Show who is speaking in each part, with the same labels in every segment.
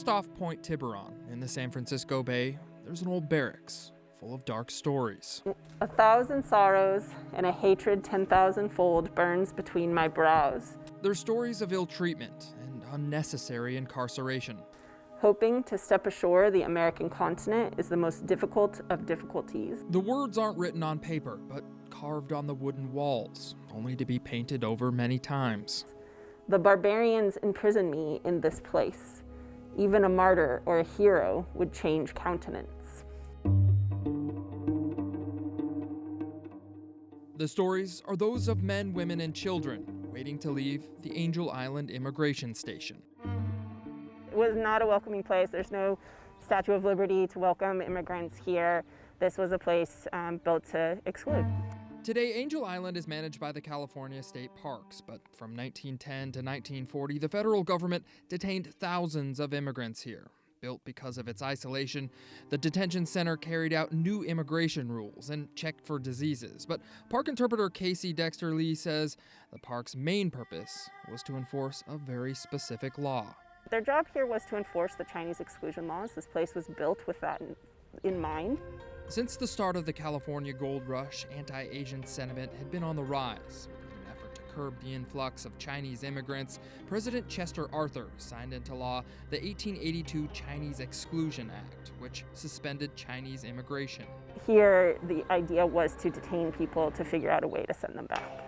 Speaker 1: Just off Point Tiburon in the San Francisco Bay, there's an old barracks full of dark stories.
Speaker 2: 1,000 sorrows and a hatred 10,000-fold burns between my brows.
Speaker 1: They're stories of ill treatment and unnecessary incarceration.
Speaker 2: Hoping to step ashore the American continent is the most difficult of difficulties.
Speaker 1: The words aren't written on paper, but carved on the wooden walls, only to be painted over many times.
Speaker 2: The barbarians imprison me in this place. Even a martyr or a hero would change countenance.
Speaker 1: The stories are those of men, women, and children waiting to leave the Angel Island immigration station.
Speaker 2: It was not a welcoming place. There's no Statue of Liberty to welcome immigrants here. This was a place built to exclude.
Speaker 1: Today, Angel Island is managed by the California State Parks, but from 1910 to 1940, the federal government detained thousands of immigrants here. Built because of its isolation, the detention center carried out new immigration rules and checked for diseases. But park interpreter Casey Dexter Lee says the park's main purpose was to enforce a very specific law.
Speaker 2: Their job here was to enforce the Chinese exclusion laws. This place was built with that in mind.
Speaker 1: Since the start of the California gold rush, anti-Asian sentiment had been on the rise. In an effort to curb the influx of Chinese immigrants, President Chester Arthur signed into law the 1882 Chinese Exclusion Act, which suspended Chinese immigration.
Speaker 2: Here, the idea was to detain people to figure out a way to send them back.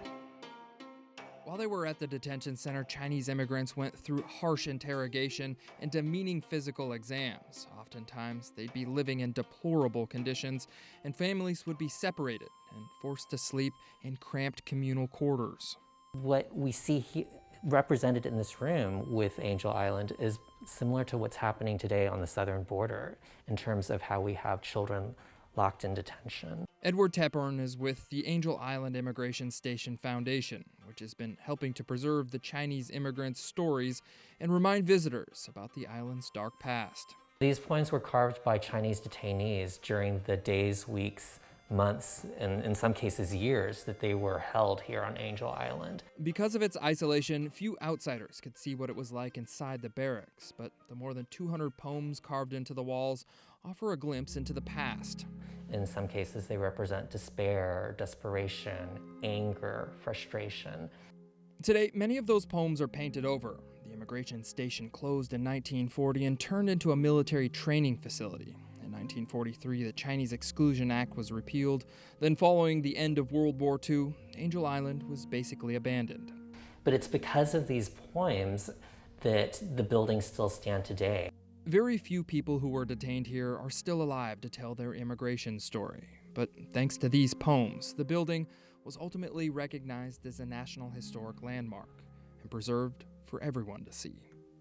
Speaker 1: While they were at the detention center, Chinese immigrants went through harsh interrogation and demeaning physical exams. Oftentimes, they'd be living in deplorable conditions, and families would be separated and forced to sleep in cramped communal quarters.
Speaker 3: What we see represented in this room with Angel Island is similar to what's happening today on the southern border in terms of how we have children locked in detention.
Speaker 1: Edward Tepburn is with the Angel Island Immigration Station Foundation, which has been helping to preserve the Chinese immigrants' stories and remind visitors about the island's dark past.
Speaker 3: These poems were carved by Chinese detainees during the days, weeks, months, and in some cases years that they were held here on Angel Island.
Speaker 1: Because of its isolation, few outsiders could see what it was like inside the barracks, but the more than 200 poems carved into the walls offer a glimpse into the past.
Speaker 3: In some cases, they represent despair, desperation, anger, frustration.
Speaker 1: Today, many of those poems are painted over. The immigration station closed in 1940 and turned into a military training facility. In 1943, the Chinese Exclusion Act was repealed. Then following the end of World War II, Angel Island was basically abandoned.
Speaker 3: But it's because of these poems that the buildings still stand today.
Speaker 1: Very few people who were detained here are still alive to tell their immigration story. But thanks to these poems, the building was ultimately recognized as a National Historic Landmark and preserved for everyone to see.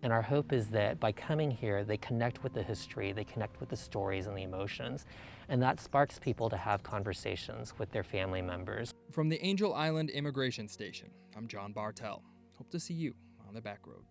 Speaker 3: And our hope is that by coming here, they connect with the history, they connect with the stories and the emotions, and that sparks people to have conversations with their family members.
Speaker 1: From the Angel Island Immigration Station, I'm John Bartell. Hope to see you on the Backroads.